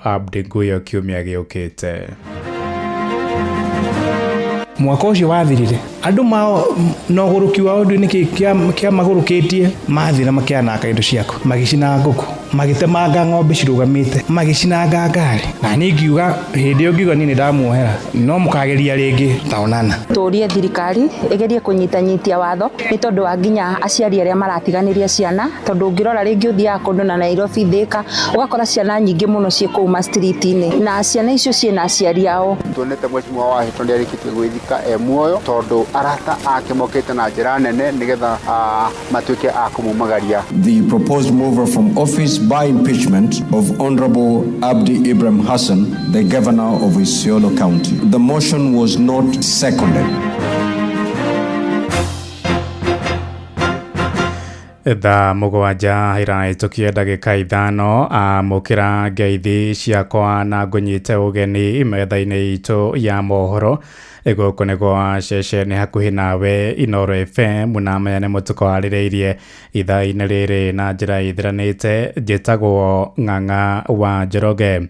Abdi Guyo kiumia giukite. Mwaka ucio wathirire andu no guruki wa undu ni kia magurukitie mathira makianaka indo ciako magicina nguku magitemanga ng'ombe cirugamite magicinanga ngari na ni ngiuga hindi yo ngiuga ni ndamuohera no mukageria ringi taonana turie thirikari igerie kunyitanyitia watho ni tondu wa nginya aciari aria maratiganiria ciana tondu ngirora ringi uthia kundu na Nairobi Thika ugakora ciana nyingi muno cie kuuma street-ini na ciana icio ciena aciari ao tuonete mheshimiwa wa Hito ndarikitie gwithika muoyo tondu arata akimokete na njira nene nigetha matuike akumumagaria. The proposed mover from office by impeachment of Honorable Abdi Ibrahim Hassan, the governor of Isiolo County. The motion was not seconded. Tha mugwanja iraitukia ndagika ithano mukira ngeithi ciakwa na ngunyite ugeni metha-ini itu ya mohoro guku nigwa ceceni hakuhi nawe Inooro FM na mayane mutuko aririirie ithaa-ini riri na njira ithiranite njitagwo Ng'ang'a wa Njoroge.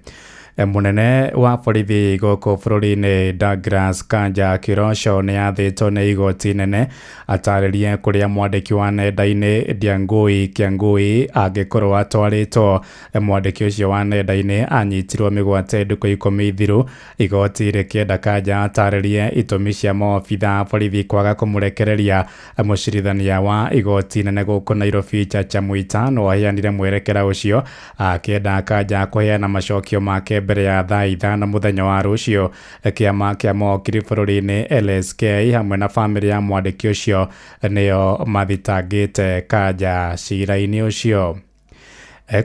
Munene wa borithi guku bururi-ini Douglas Kanja Kirosho ni athitwo ni igoti nene ataririe kuria mwandiki wa nenda-ini Ndiangui Kiangui angikorwo atwaritwo. Mwandiki ucio wa nenda-ini anyitirwo migwate nduku 10 thiru igoti rikienda Kanja ataririe itumi cia maobitha borithi kwaga kumurekereria. Mucirithania wa igoti nene guku Nairobi Chacha Mwita no aheanire mwerekera ucio akienda Kanja kuheana macokio make mbere ya thaa 5 muthenya wa rucio. Kiama kia mokiri bururi-ini LSK hamwe na family ya mwandiki ucio niyo mathitangite Kanja cira-ini ucio.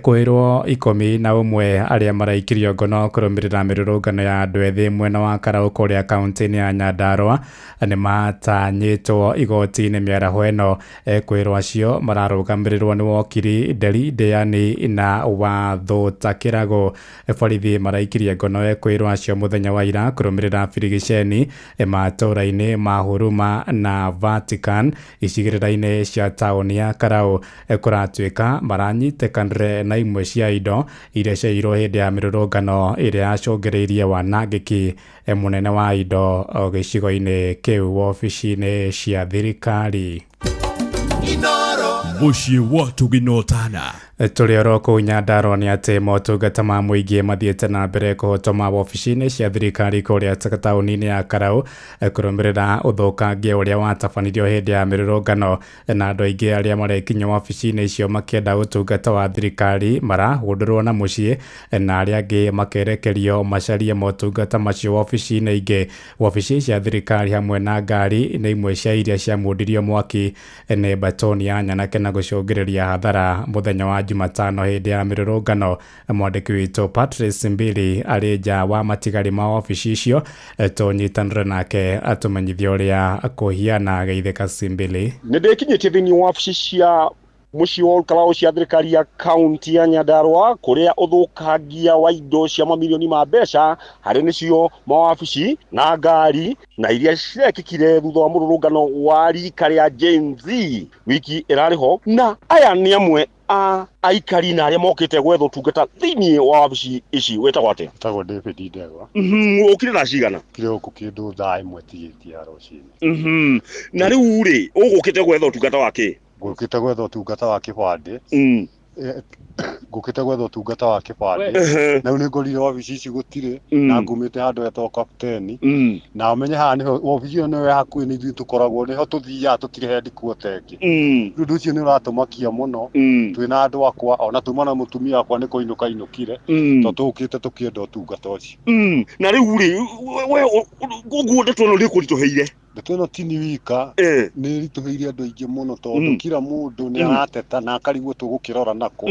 Kwirwo 11 aria maraikirio ngono kurumirira mirurungano ya andu ethi mwena wa Karaũka uria kaunti-ini ya Nyandarua ni matanyitwo igoti-ini miaraho ino. Kwirwo acio mararugamirirwo ni wokiri Nderi Ndiani na Watho Kirago. Borithi maraikirie ngono kwirwo acio muthenya wa ira kurumirira birigiceni matura-ini ma Huruma na Vatican icigirira-ini cia tauni ya Karaũ. Kuratuika maranyitekanire na imwe cia indo iria ciairwo hindi ya mirurungano iria yacungiriirie wanangiki munene wa indo gicigo-ini kiu wabici-ini cia thirikari. Muciĩ watu ginotana turi oro kuu Nyandarua ni ati motungata ma muingi mathiete na mbere kuhotoma wabici-ini cia thirikari kuria tauni-ini ya Karaũ kurumirira uthukangia uria watabanirio hindi ya mirurungano na andu aingi aria marekinya wabici-ini icio makienda utungata wa thirikari marahundurwo na muciĩ na aria angi makerekerio macarie motungata macio wabici-ini ingi. Wabici cia thirikari hamwe na ngari ni imwe cia iria ciamundirio mwaki ni batoni ya Nyanake na gucungiriria hathara muthenya wa Jumatano hindi ya mirurungano. Mwandiki witu Patrice Mbili ari nja wa matigari ma wabici icio tunyitanire nake atumenyithia uria kuhiana Geithika Simbili. Nindikinyitie thiini wa wabici cia muciĩ wa Karaũ cia thirikari ya kaunti ya Nyandarua kuria uthukangia wa indo cia mamilioni ma mbeca hari nicio mawabici na ngari na iria cirekikire thutha wa mururungano wa rika ria Gen Z wiki irariho. Na aya ni amwe aikari na aria mokite gwetha utungata thiini wa wabici ici. Wetagwo atia? Tagwo David Ndegwa. Ukire na cigana? Kire uku kindu thaa imwe tigitia rucini. Na riu ri ugukite gwetha utungata wake? Ngukite gwetha utungata wa kibande. Ngukite gwetha utungata wa kibande na ni ngorire wabici ici gutire na ngumite handu etwo Captain na umenye haha ni wabici ino niwe hakuhi ni ithuĩ tukoragwo niho tuthiaga tutire headquarter ingi. Undu ucio ni uratumakia muno twina andu akwa ona tuma na mutumia akwa ni kuinuka inukire to tukite tukienda utungata ucio. Na riu ri we ngundetwo no rikurituheire Ndetweno tini wika ni rituhiire andu aingi muno tondu kila mundu ni arateta na akarigwo tugukirora nako.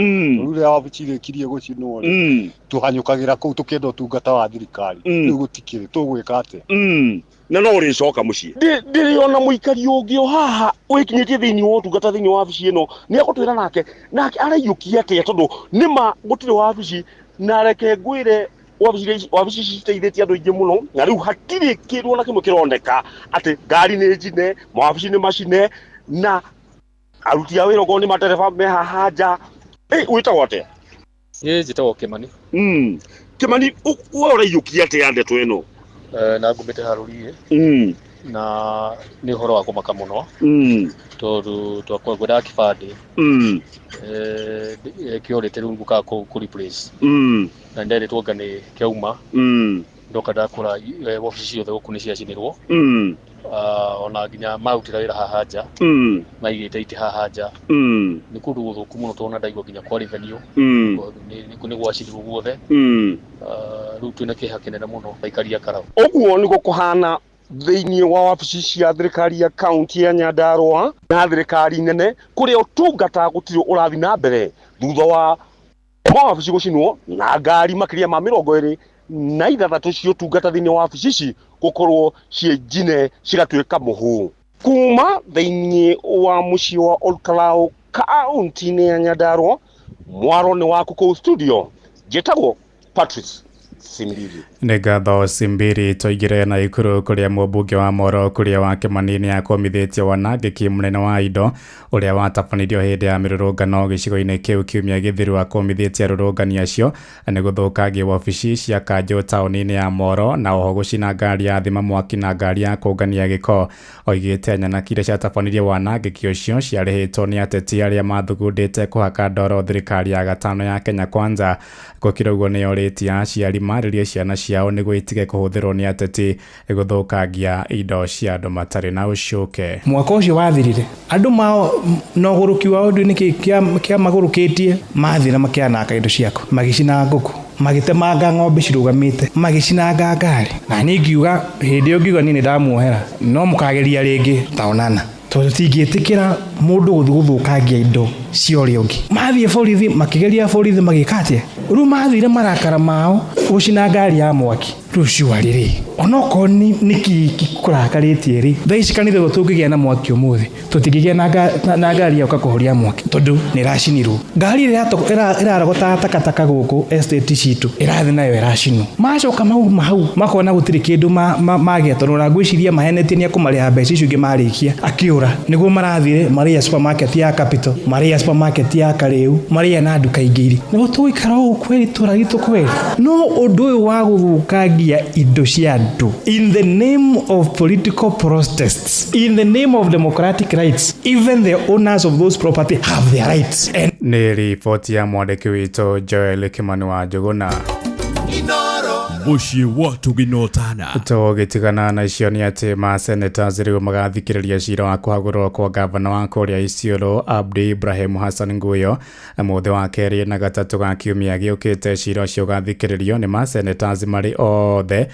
Rure wabici rikirie gucinwo tuhanyukagira kuu tukienda utungata wa thirikari. Riu gutikire tugwika atia? Na no uricoka muciĩ. Ndiriona muikari ungi o haha wikinyitie thiini wa utungata thiini wa wabici ino ni agutwira nake araiyukia atia tondu nima gutire wabici na reke ngwire wabici citeithĩtie andũ aingĩ mũno na rĩu hatirĩ kĩndũ na kĩmwe kĩroneka atĩ ngari nĩ njine mawabici nĩ macine na aruti a wĩra okorwo nĩ matereba me haha nja. Wĩtagwo atĩa? Njĩtagwo Kĩmani. Kimani ora yukia te ande to eno na ngumite harurie na ni horo wa kumaka muno tondu twakwa gwenda kibandi kiorete rungu ka ku replace na ndere twongane kiauma ndoka ndakora ofisi yothe guku ni ciacinirwo ona nginya mautira wira haha nja maigite iti haha nja ni kundu guthuku muno tona ndaigua nginya kwa revenue ni gwacinirwo guothe riu twina kiha kinene muno baikaria karau oguo ni gukuhana thiini wa wabici cia thirikari ya kaunti ya Nyandarua na thirikari nene kuria utungata gutiro urathi na mbere thutha wa wabici gucinwo na ngari makiria ma 26 cio tungata thiini wa wabici ici gukorwo cienjine cigatuika muhu kuma thiini wa mucii wa Olkalau kaunti ya Nyandarua. Mwaro ni waku ku studio jetagwo Patrice Simbiri. Negatho Simbiri toigire na ikuru kuria mubunge wa Moro kuria wa Kimanini akomithitie wanangiki munene wa indo uria watafanirio hindi ya mirurungano gicigo-ini kiu kiumia githiru akomithitie arurungani acio ni guthukangia wabici cia kanjo tauni-ini ya Moro na oho gucina ngari ya thima mwaki na ngari ya kungania giko. Oigite nyanaki iria ciatafanirio wanangiki ucio ciarihitwo ni ateti aria mathugundite kuhaka ndoro thirikari ya gatano ya Kenya Kwanza gukirauguo ni oritie aciari maririe ciana ciao niguo itige kuhuthirwo ni ateti guthukangia indo cia andu matari na ucuke. Mwaka ucio wathirire andu mao no guruki wa undu-ini kia magurukitie mathira makianaka indo ciako magicina nguku magitemanga ng'ombe cirugamite magicinanga ngari na ningiuga hindi iyo ngiuga nini ndamuohera no mukageria ringi taonana tondu tingitikira mundu guthukangia indo ciori ungi mathie borithi makigeria borithi magikatie ru mathire marakara mao gucina ngari ya mwaki rucio ariri onoko niki kurakaritie ri thaici kanithe gutungigia na mwaki umuthi tutingigia na ngari ya kuhoria mwaki tondu ni racinirwo ngari irarogota takataka guku estate citu irathi nayo iracinu macoka mau makona gutiri kindu magetorora ngwiciria mahenetie ni akumaria mbeca icio ingi marikia akiura niguo marathire maria supermarket ya Capital maria supermarket ya Kariu maria na nduka ingiri niguo tuikara kweli turagitu kweli no undu uyu wa guthukangia indo cia andu in the name of political protests, in the name of democratic rights. Even the owners of those property have their rights. Ni ripoti ya mwandiki wito Joel Kimani wa Njuguna. Muciĩ wa Tuginotana. Tũgĩtigana na icio nĩ atĩ masenators rĩu magathikĩrĩria cira wa kũhagũrwo kwa gavana wa Kuria Isiolo Abdi Ibrahim Hassan Nguyo mũthĩ wa kerĩ na gatatũ ga kiumia gĩũkĩte. Cira ũcio ũgathikĩrĩrio nĩ masenators marĩ othe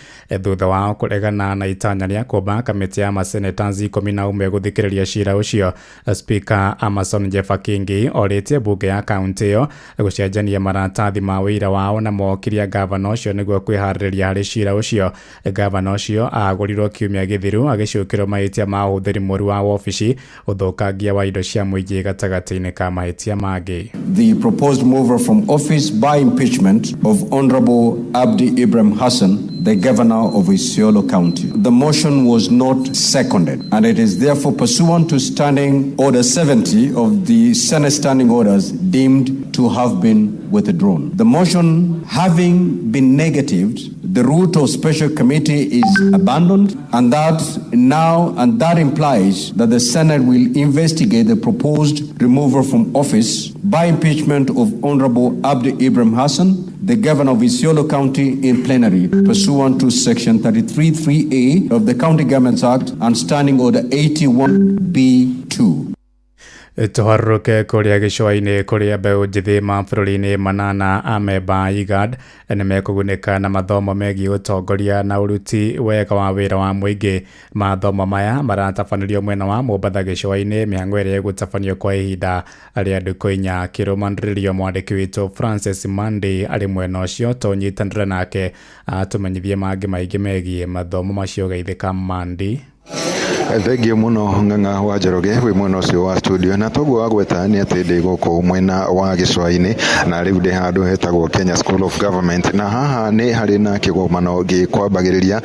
thutha wao kũregana na itanya rĩa kũmba kamĩtĩ ya masenators 11 gũthikĩrĩria cira ũcio. Speaker Amason Jeffa Kingi orĩtie bunge ya kaunti ĩyo gũcenjania maratathi ma wĩira wao na mokiria gavana ũcio nĩguo kwĩharĩrĩria harĩ cira ũcio. Gavana ũcio agũrirwo kiumia gĩthiru agĩcukĩrwo mahĩtia ma ũhũthĩri mũru wa wabici ũthũkangia wa indo cia mũingĩ gatagatĩ-inĩ ka mahĩtia mangĩ. The proposed mover from office by impeachment of Honorable Abdi Ibrahim Hassan, the governor of Isiolo County. The motion was not seconded, and it is therefore pursuant to Standing Order 70 of the Senate Standing Orders deemed to have been withdrawn. The motion having been negatived, the route of special committee is abandoned, and that implies that the Senate will investigate the proposed removal from office by impeachment of Honorable Abdi Ibrahim Hassan, the governor of Isiolo County, in plenary, pursuant to Section 33(3)(a) of the County Governments Act and Standing Order 81(b)(2). Tuharũke kuria gĩcũa-inĩ kuria mbeũ njĩthĩ mabũrũri-inĩ manana amemba IGAD nĩ mekũgunĩka na mathomo megiĩ ũtongoria na ũruti wega wa wĩra wa mũingĩ. Mathomo maya maratabanĩrio mwena wa Mombatha gĩcũa-inĩ, mĩhang'o ĩrĩa ĩgũtabanio kwa ihinda rĩa ndukũ 4. Kĩrũmanĩrĩrio mwandĩki witũ Francis Mandi arĩ mwena ũcio, tũnyitanĩre nake atũmenyithie mangĩ maingĩ megiĩ mathomo macio. Geithĩka Mandi. Thengio muno Ng'ang'a wa Njoroge wi mwena ucio wa studio na toguo wagweta ni ati ndi guku mwena wa Gicũa-inĩ na riu ndi handu hetagwo Kenya School of Government na haha ni hari na kigomano gikwambagiriria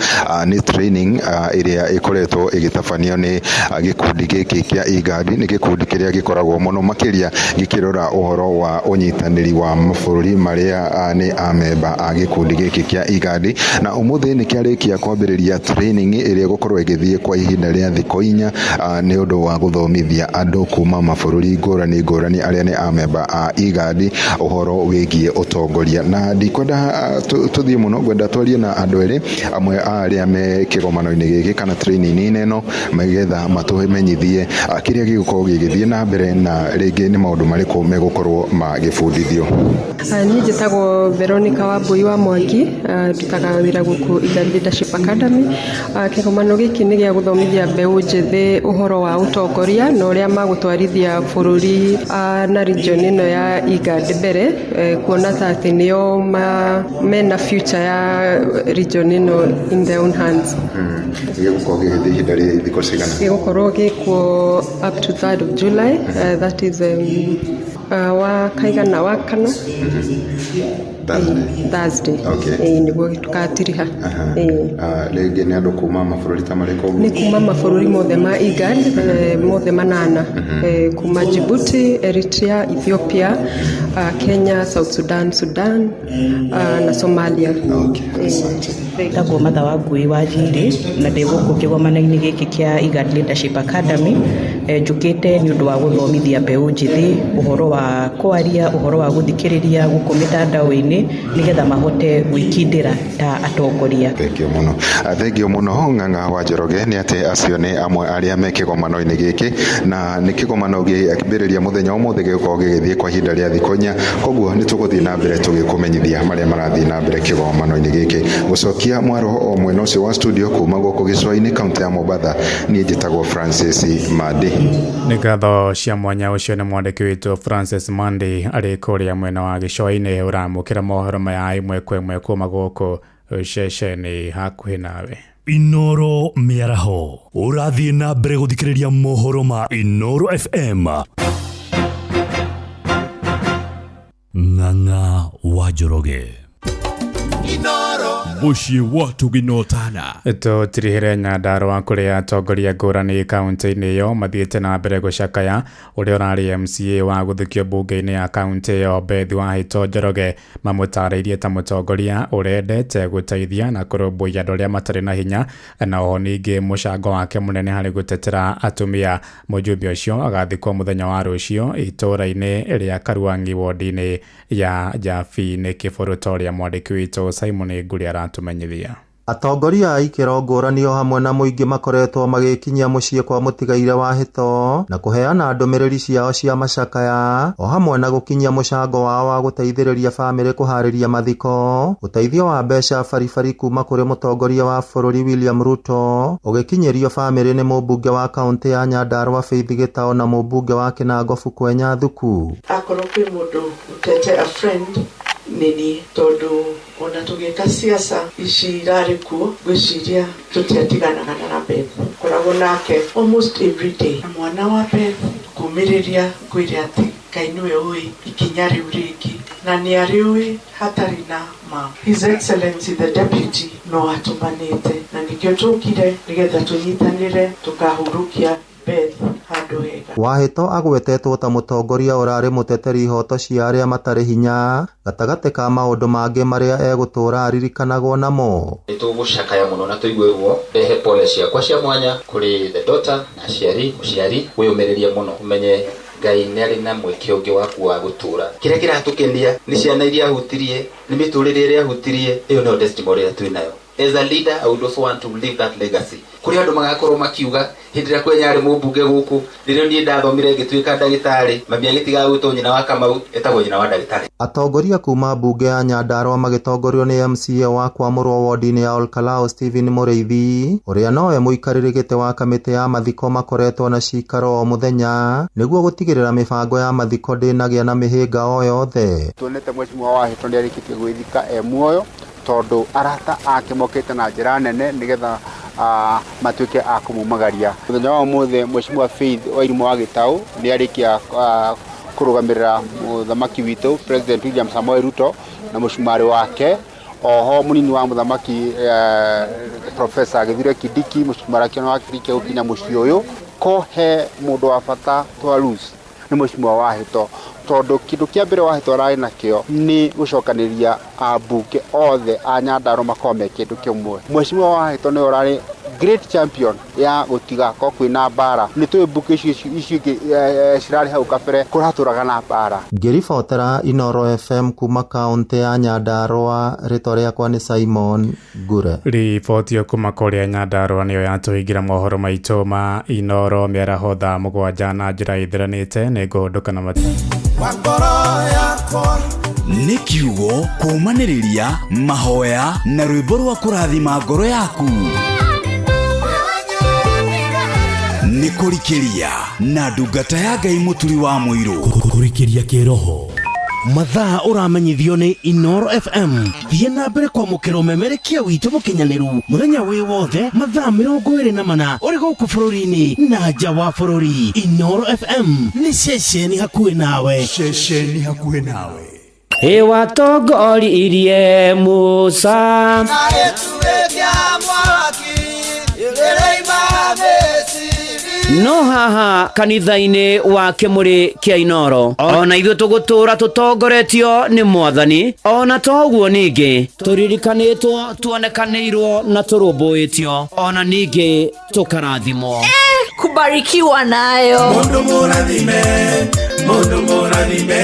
ni training iria ikoretwo igitabanio ni gikundi giki kia IGAD ni gikundi kiria gikoragwo muno makiria gikirora uhoro wa unyitaniri wa mabũrũri maria ni amemba a gikundi giki kia IGAD na umuthi ni kiarikia kwambiriria training iria gukorwo igithie kwa ihinda ria thikũ 4 ni undu wa guthomithia andu kuma mabũrũri ngũrani aria ni amemba a IGAD uhoro wigie utongoria na ndikwenda tuthie muno gwenda twarie na andu eri amwe aria me kigomano-ini giki kana training ino magetha matumenyithie kiria gigukorwo gigithie na mbere na ringi ni maundu mariku megukorwo magibundithio. Ni njitagwo Veronica Wambui wa Mwangi ndutaga wira guku IGAD Leadership Academy. Kigomano giki ni gia guthomithia mbeu njithi uhoro wa utongoria na uria magutwarithia bururi na region ino ya IGAD mbere kuona ta ati nio mena future ya region ino in their own hands. Gigukorwo gikuo up to 3rd of July, that is wa kaigana wa kana Thursday. Okay. Niguo tukatiriha. Lege ni andu kuma mabũrũri ta mariko? Ni kuma mabũrũri mothe ma IGAD, mothe manana. Kuma Djibouti, Eritrea, Ethiopia, Kenya, South Sudan, na Somalia. Okay. Ndagwo Martha Wangui wa Njiri na ndi guku kigomano-ini giki kia IGAD Leadership Academy njukite ni undu wa guthomithia mbeu njithi uhoro wa kwaria uhoro wa guthikiriria guku mitandao-ini nigetha mahote gwikindira ta atongoria. Thengio muno Ng'ang'a wa Njoroge ni ati acio ni amwe aria me kigomano-ini giki na ni kigomano giakibiriria muthenya umuthi gikorwo gigithie kwa ihinda ria thikũ 4 koguo ni tuguthie na mbere tugikumenyithia maria marathie na mbere kigomano-ini giki gucokia mwaro o mwena ucio wa studio kuma guku Gicũa-inĩ kaunti ya Mombasa ni njitagwo Francis Mandi. Nĩ ngatho cia mwanya ucio nĩ mwandĩki witũ Francis Mandi arĩ kũrĩa mwena wa Gicũa-inĩ ũramũkĩra mohoro maya ĩmwe kwa ĩmwe kuma gũkũ ceceni hakuhĩ nawe. Inoro Mĩaraho ũrathiĩ na mbere gũthikĩrĩria mohoro ma Inoro FM. Ng'ang'a wa Njoroge Muciĩ wa Tuginotana. Tũtirihĩre Nyandarũa kũrĩa atongoria ngũrani kaunti-inĩ ĩyo mathiĩte na mbere gũcakaya ũrĩa ũrarĩ MCA wa gũthukio mbunge-inĩ ya kaunti ĩyo Beth Wahĩto Njoroge mamũtarĩirie ta mũtongoria ũrendete gũteithia na kũrũmbũiya andũ arĩa matarĩ na hinya na oho ningĩ mũcango wake mũnene harĩ gũtetera atumia. Mũjumbe ũcio agathikwo mũthenya wa rũciũ itũũra-inĩ rĩa Karuang'i wodi-inĩ ya Jabi nĩ kĩbũrũ torĩa mwandĩki witũ Simon Nguri aratumenyithia. Atongoria a ikĩro ngũrani o hamwe na mũingĩ makoretwo magĩkinyia mũciĩ kwa mũtigaire Wahĩto na kũheana ndũmĩrĩri ciao cia macakaya o hamwe na gũkinyia mũcango wao wa gũteithĩrĩria bamĩrĩ kũharĩria mathiko. Ũteithio wa mbeca baribari kuma kũrĩ mũtongoria wa bũrũri William Ruto ũgĩkinyĩrio bamĩrĩ nĩ mũmbunge wa kaunti ya Nyandarũa Faith Gĩtaũ na mũmbunge wa Kĩnangobu Kwenya Thuku. Akorwo kwĩ mũndũ ũtete a friend nini tondu ona tugika siasa ici irarĩ kuo gwĩciria tũtiatiganaga na Beth. Koragwo nake almost every day na mwana wa Beth kumĩrĩria kwĩre atĩ Ngai nĩwe ũĩ ikinya rĩu rĩngĩ na nĩ arĩũĩ hatarĩ na ma. His Excellency the Deputy no atumanĩte na nĩkĩo tũkire nĩgetha tũnyitanĩre tũkahurũkia Beth handũ hega. Wahĩto agwetetwo ta mũtongoria ũrarĩ mũteteri ihoto cia arĩa matarĩ hinya gatagatĩ ka maũndũ mangĩ marĩa egũtũũra aririkanagwo namo. Nĩtũgũcakaya mũno na tũiguĩrwo ndehe pole ciakwa cia mwanya kũrĩ the daughter na mũciari wĩyũmĩrĩrie mũno umenye Ngai nĩ arĩ na mweke ũngĩ waku wa gũtũũra. Kĩrĩa kĩratũkenia nĩ ciana iria ahutirie nĩ mĩtũrĩre ĩrĩa ahutirie ĩyo nĩyo testimony ĩrĩa twĩnayo. As a leader, I would also want to leave that legacy. Kuri andu magakorwo makiuga hindira Kwenya ari mũmbunge guku ririo nie ndathomire ngituika ndagitari mambia gitiga gwitwo nyina wa Kamau etagwo nyina wa ndagitari. Atongoria kuma mbunge ya Nyandarũa magĩtongorio nĩ MCA wa kwamũrwo wodi-inĩ ya Olkalao Stephen Mũrĩithi ũrĩa nowe mũikarĩri gĩtĩ wa kamĩtĩ ya mathiko makoretwo na cikaro o mũthenya nĩguo gũtigĩrĩra mĩbango ya mathiko ndĩnagĩa na mĩhĩnga o yothe. Tuonete Mheshimiwa Wahĩto nĩ arĩkĩtie gwĩthika muoyo tondu arata ake mokĩte na njĩra nene nigetha matuike a kumumagaria muthenya wa muthe Mheshimiwa Faith Wairimu wa Gitau ni arikia kurugamirira muthamaki witu President William Samoei Ruto na mushumari wake oho munini wa muthamaki Professor Githure Kindiki mushumari wake wa kirike ukinya muci uyu kohe mundu wa bata twarusi ni Mheshimiwa Wahito tondu kindu kia mbere Wahito arari nakio ni gucokaniria ambunge othe a Nyandarua makome kindu kimwe. Mheshimiwa Wahito ni urari great champion ya gutiga ko kwina bara ni tu mbuke ici cirari hau kabere kuraturaga na bara. Ngiribotera Inoro FM kuma kaunti ya Nyandarua, ritwa riakwa ni Simon Ngure. Riboti kuma kuria Nyandarua niyo yatuhingira mohoro maitu ma Inoro miaraho thaa 7 na njira ithiranite ni ngundukana Wakoro yakwa ni kiugo kumaniriria mahoya na rwimbo rwa kurathima ngoro yaku ni kurikiria na ndungata ya Ngai muturi wa muiru kurikiria kiroho mathaa uramenyithio ni Inoro FM thie na mbere kwa mukiro memerekia witu mukinyaniru muthenya wi wothe mathaa 24 uri guku bururi-ini na nja wa bururi. Inoro FM ni ceceni hakuhi nawe, ceceni hakuhi nawe. Watongoririe Musa no haha kanitha-ini wa Kimuri kia Inoro ona ithuĩ tũgũtũra tũtongoretio nĩ Mwathani, ona toguo ningĩ tũririkanĩtwo tuonekanĩirwo na tũrũmbũĩtio ona ningĩ tũkarathimwo. Kubarikiwa nayo Mundu mũrathime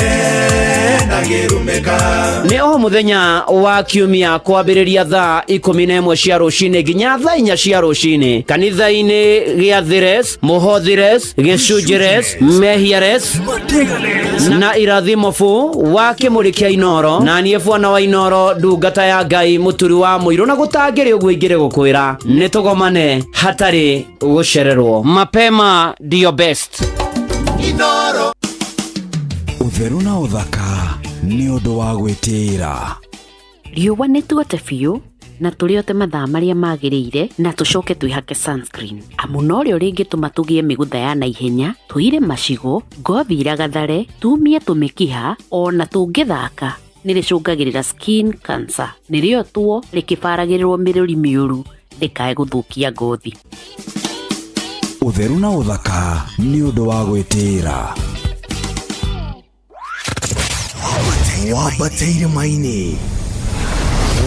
ndagĩrumĩka. Nĩ o mũthenya wa kiumia kwambĩrĩria thaa 11 cia rũcinĩ nginya thaa 4 cia rũcinĩ kanitha-inĩ gĩa Thires, Mũhothires, Gĩcunjĩres, Mehiares na Irathimofu wa Kimuri kia Inoro, na niĩ bwana wa Inoro ndungata ya Ngai muturi wa muiru, na gũtangĩrĩ ũguo ingĩrĩ gũkwĩra nĩ tũgomane hatarĩ gũcererwo. Mapema ndio best. Inoro utheru na uthaka ni undu wa gwĩtĩĩra. Riũa nĩ tuote biũ na tũrĩote mathaa marĩa magĩrĩire na tũcoke twĩhake sunscreen. Amu no rĩo rĩngĩtũma tũgĩe mĩgũtha ya naihenya, tũire macigo, ngothi iragathare, tumie tũmĩkiha ona tũngĩthaka nĩ rĩcũngagĩrĩra skin cancer. Nĩrĩo tuo rĩkĩbaragĩrĩrwo mĩrũri mĩũru ndĩkae gũthũkia ngothi. Utheru na uthaka ni undu wa gwĩtĩĩra. Wabateire maini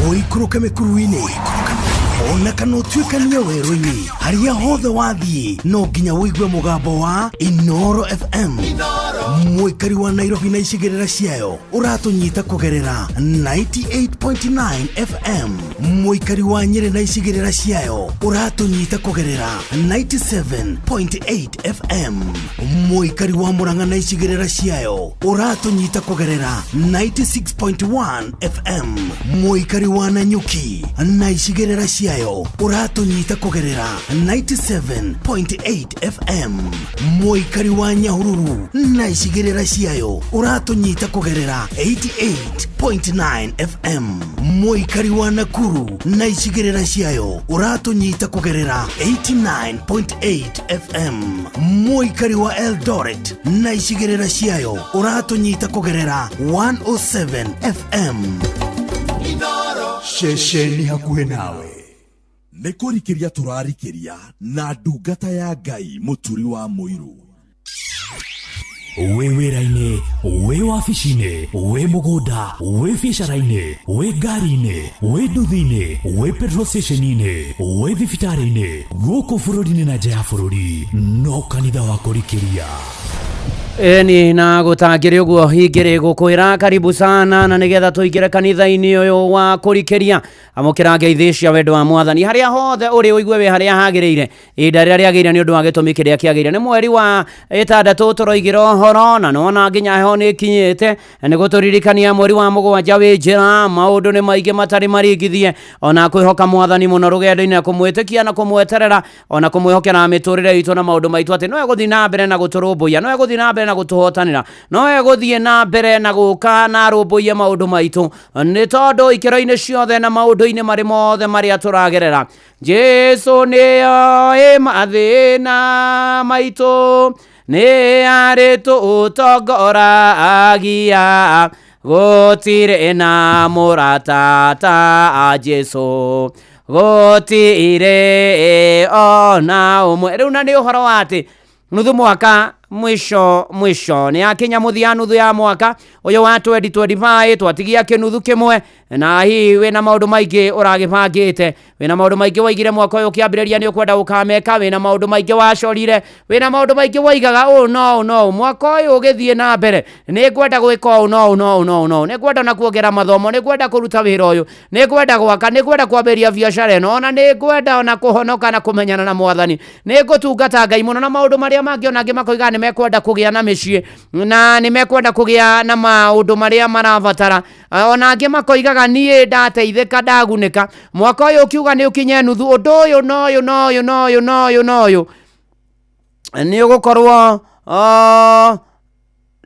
uikuruke mĩkuru-inĩ ona kana ũtuĩkanie werũ-inĩ, harĩa hothe wathiĩ no nginya wĩigue mũgambo wa Inoro FM. Mũikari wa Nairobi na icigĩrĩra ciayo ũratũnyita kũgerera 98.9 FM. Mũikari wa Nyeri na icigĩrĩra ciayo ũratũnyita kũgerera 97.8 FM. Mũikari wa Murang'a na icigĩrĩra ciayo ũratũnyita kũgerera 96.1 FM. Mũikari wa Nanyuki na icigĩrĩra ciayo uratunyita kugerera 97.8 FM. Mũikari wa Nyahururu na icigĩrĩra ciayo uratunyita kugerera 88.9 FM. Mũikari wa Nakuru na icigĩrĩra ciayo uratunyita kugerera 89.8 FM. Mũikari wa Eldoret na icigĩrĩra ciayo uratunyita kugerera 107 FM. Ceceni hakuhi nawe nĩ kũrikĩria tũrarikĩria na ndungata ya Ngai muturi wa muiru. Wĩ wĩra-inĩ, wĩ wabici-inĩ, wĩ mũgũnda, wĩ biacara-inĩ, wĩ ngari-inĩ, wĩ nduthi-inĩ, wĩ petrol station-inĩ, wĩ thibitarĩ-inĩ, gũkũ bũrũri-inĩ na nja ya bũrũri, no kanitha wa kũrikĩria. Eni na gũtangĩrĩ ũguo ingĩrĩ gũkwĩra karibu sana na nĩgetha tũingĩre kanitha-inĩ ũyũ wa kũrikĩria amũkĩra ngeithi cia wendo wa Mwathani harĩa hothe ũrĩ ũigue wĩ harĩa hagĩrĩire. Ihinda rĩrĩa rĩagĩrĩire nĩ ũndũ wa gĩtũmi kĩrĩa kĩagĩrĩire. Nĩ mweri wa 6 tũroigĩra ũhoro na nona nginya heho nĩ kinyĩte nĩ gũtũririkania mweri wa 7 wĩ njĩra, maũndũ nĩ maingĩ matarĩ maringithie, ona kwĩhoka Mwathani mũno rũgendo-inĩ na kũmwĩtĩkia na kũmweterera ona kũmwĩhokera mĩtũrĩre itũ na maũndũ maitũ atĩ no egũthiĩ na mbere na gũtũrũmbũiya, no egũthiĩ na mbere mbere na gutuhotanira no eguthie na mbere na guka na rumbuye maundu maitu ni tondu ikiro-ini ciothe na maundu-ini mari mothe maria turagerera Jesu ni oe mathina maitu ni ari tutongoragia gutire na murata ta Jesu gutire ona umwe riu na ni uhoro wati nuthu mwaka mwisho ni akinya muthia nuthu ya mwaka uyu wa 2025 twatigia kinuthu kimwe na hi wina maundu maingi uragibangite wina maundu maingi waigire mwaka uyu kiambiriria ni ukwenda ukameka wina maundu maingi wacorire wina maundu maingi waigaga no mwaka uyu ugithie na mbere ni kwenda gwika no ni kwenda na kuongera mathomo ni kwenda kuruta wira uyu ni kwenda gwaka ni kwenda kwambiria biashara ino ona ni kwenda na kuhonoka na kumenyana na mwathani ni gutungata Ngai muno na maundu maria mangi ona ngi makoiga ni mekwenda kugia na micii na ni mekwenda kugia na maundu maria marabatara ona ngi makoigaga nie ndateithika ndaguneka mwaka uyu kiuga ni ukinye nuthu undu uyu no ni ugukorwo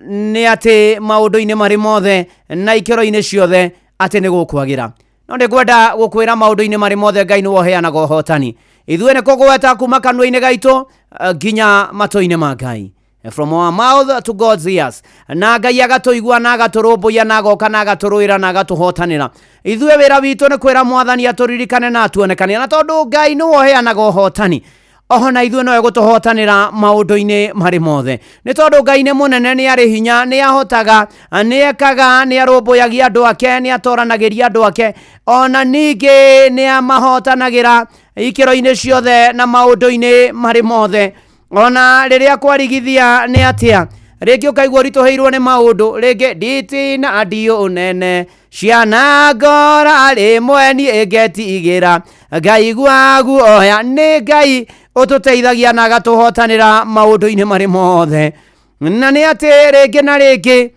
ni ati maundu-ini mari mothe na ikiro-ini ciothe ati ni gukwagira no ndi kwenda gukwira maundu-ini mari mothe Ngai ni woheanaga uhotani ithue ni kugweta kuma kanua-ini gaitu nginya mato-ini ma Ngai from our mouth to God's ears na Ngai agatuigua na agaturumbuya na agoka na agaturuira na agatuhotanira ithue wira witu ni kwira mwathani aturirikane na atuonekane na tondu Ngai ni woheanaga uhotani oho na ithue no egutuhotanira maundu-ini mari mothe ni tondu Ngai ni munene ni ari hinya ni ahotaga ni ekaga ni arumbuyagia andu ake ni atoranagiria andu ake ona ningi ni amahotanagira ikiro-ini ciothe na maundu-ini mari mothe ona riria kwarigithia ni atia ringi ukaigua rituheirwo ni maundu ringi nditi na ndio nene ciana ngora rimwe ni ingetigira Ngai gwagu oya ni Ngai ututeithagia na agatuhotanira maundu-ini mari mothe na ni ati ringi na ringi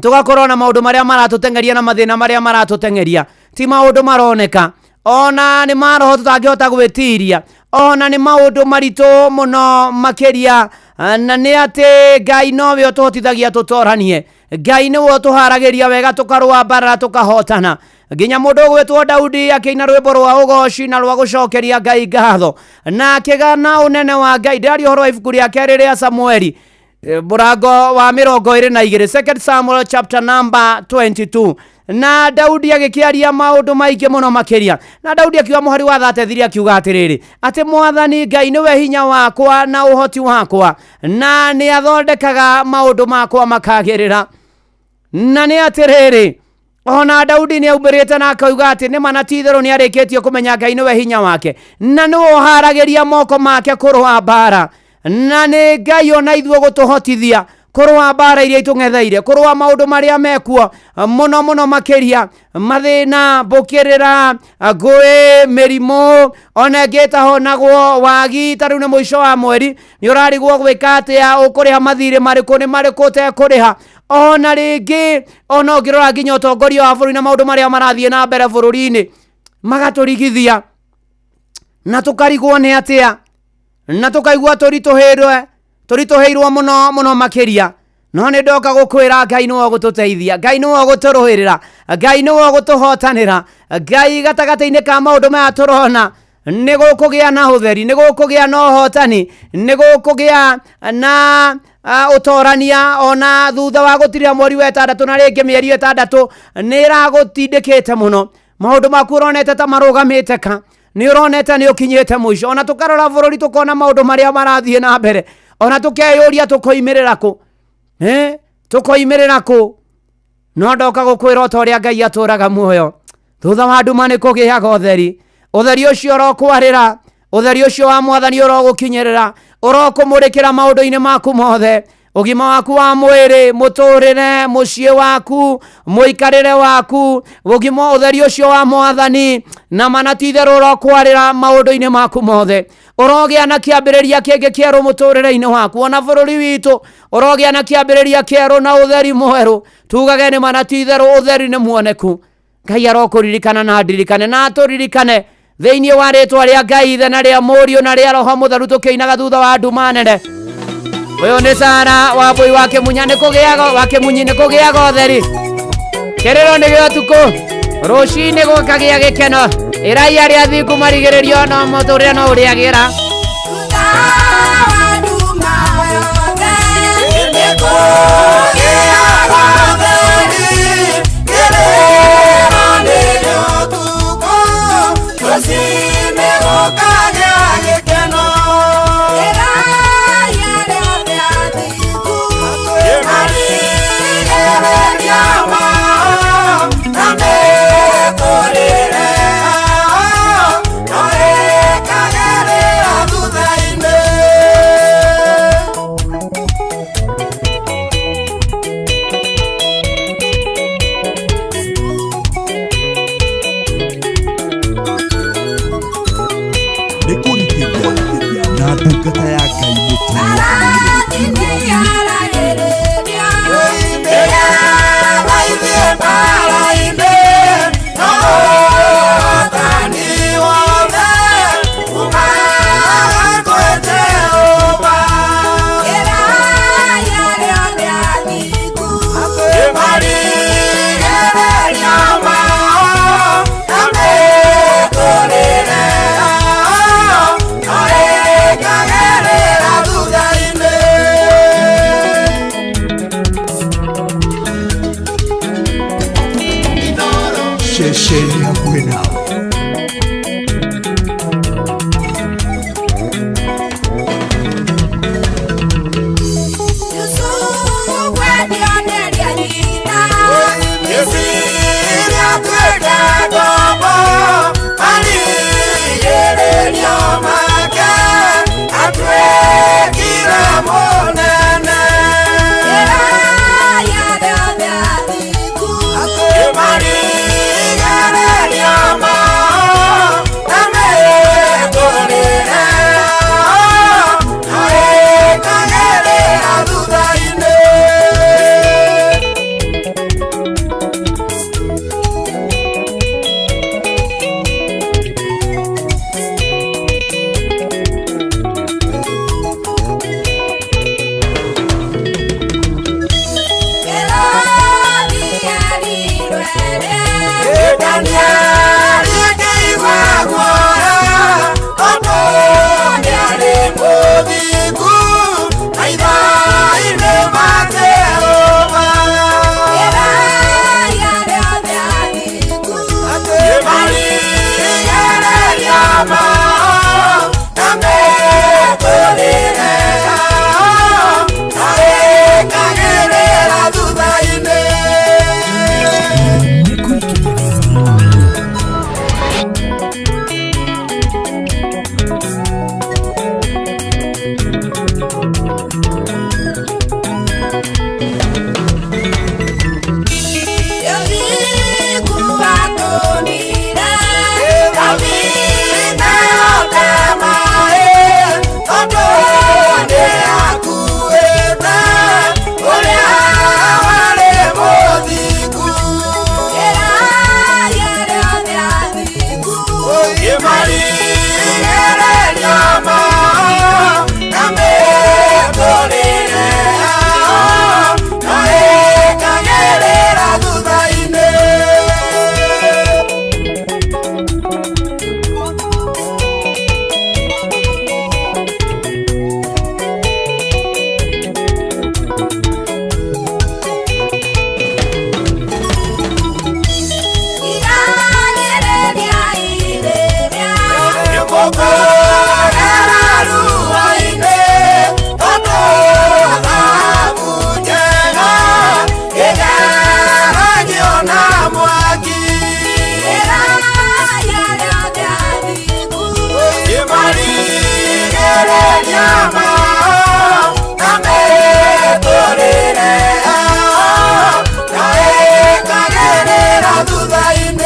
tugakorwo na maundu maria maratutengeria na mathina maria maratutengeria ti maundu maroneka ona ni maroho tutangihota gwitiria ona ni maundu maritu muno makiria na ni ati Ngai nowe utuhotithagia tutoranie Ngai ni wo tuharagiria wega tukarua mbara tukahotana nginya mundu gwitwo Daudi akiina rwimbo rwa ugoci na rwa gucokeria Ngai ngatho na akigana unene wa Ngai ndari horo ibuku riake riria Samueli murango wa 22 2 Samuel chapter number 22 na Daudi agikiaria maundu maingi muno makiria na Daudi akiwa muhari wa 33 akiuga atiriri ati mwathani Ngai niwe hinya wakwa na uhoti wakwa na ni athondekaga maundu makwa makagirira na ni atiriri ona Daudi ni aubirite na akauga ati ni manatithero ni arikitio kumenya Ngai niwe hinya wake na ni uharagiria moko make kurwa mbara na ni Ngai ona ithuo gutuhotithia kurwa mbara iria itung'etheire kurwa maundu maria mekuo muno makiria mathina mbukirira ngui mirimo ona ngitahonagwo wagi tariu ni mwisho wa mweri ni urarigwo gwika atia ukuriha mathiri mariku ni mariku utekuriha ona ringi ona ngirora nginya utongoria wa bururi na maundu maria marathie na mbere bururi-ini magaturigithia na tukarigwo ni atia na tukaigua turituheirwo muno makiria no ni ndoka gukwira Ngai niwe gututeithia Ngai niwe guturuhirira Ngai niwe gutuhotanira Ngai gatagati-ini ka maundu maya turona ni gukugia na utheri ni gukugia na uhotani ni gukugia na utorania ona thutha wa gutirira mweri wa 6 na ringi mieri 6 ni ragutindikite muno maundu maku uronete ta marugamite ka ni uronete ni ukinyite mwisho ona tukarora bururi tukona maundu maria marathie na mbere ona tukeyuria tukoimirira ku tukoimirira ku no ndoka gukwira utoria Ngai aturaga muoyo thutha wa nduma ni kugiaga utheri ucio urokwarira utheri ucio wa mwathani urogukinyirira urokumurikira maundu-ini maku mothe ugima waku wa mwiri muturire mucii waku muikarire waku ugima utheri ucio wa mwathani na manatithero urokwarira maundu-ini maku mothe urogia na kiambiriria kingi kieru muturire-ini waku ona bururi witu urogia na kiambiriria kieru na utheri mweru tugage ni manatithero utheri ni muoneku Ngai arokuririkana na ndirikane na turirikane thiini wa ritwa ria Ngai ithe na ria Mũriũ na ria Roho Mũtheru tukiinaga thutha wa nduma nene Uyu ni Sara wa Mbui wa Kimunya ni kugiago wa Kimunyi ni kugiago theri. Kiriro ni giotuko. Rucini gukagia gikeno. Iraia ria thingu marigiririo no muturire no uriagira.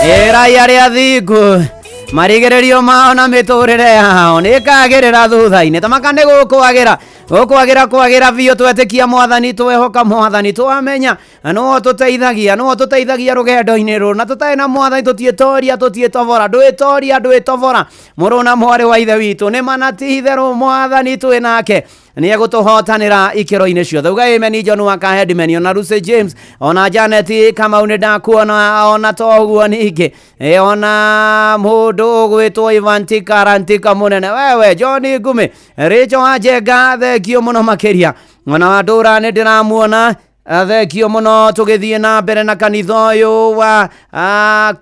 Iraia ria thingu marigererio mao na miturire yao nikagirira thutha-ini tamakane gukwagira biu twetikia mwathani twehoka mwathani twamenya no tuteithagia rugendo-ini ruru na tutai na mwathani tutietovora ndwitovora muruna mwari wa ithe witu ni manati itheru mwathani twi nake nĩ egũtũhotanĩra ikĩro-inĩ ciothe. Uga amen John wa Kahedimeni, ona Lucy James, ona Janet Kamau nĩ ndakuona, ona toguo ningĩ ona mũndũ ũgwĩtwo Ivan Tikarantika mũnene wewe John Ngumi, Rachel Ajenga thengio mũno makĩria, ona Wandũra nĩ ndĩramuona thengio mũno. Tũgĩthiĩ na mbere na kanitha ũyũ wa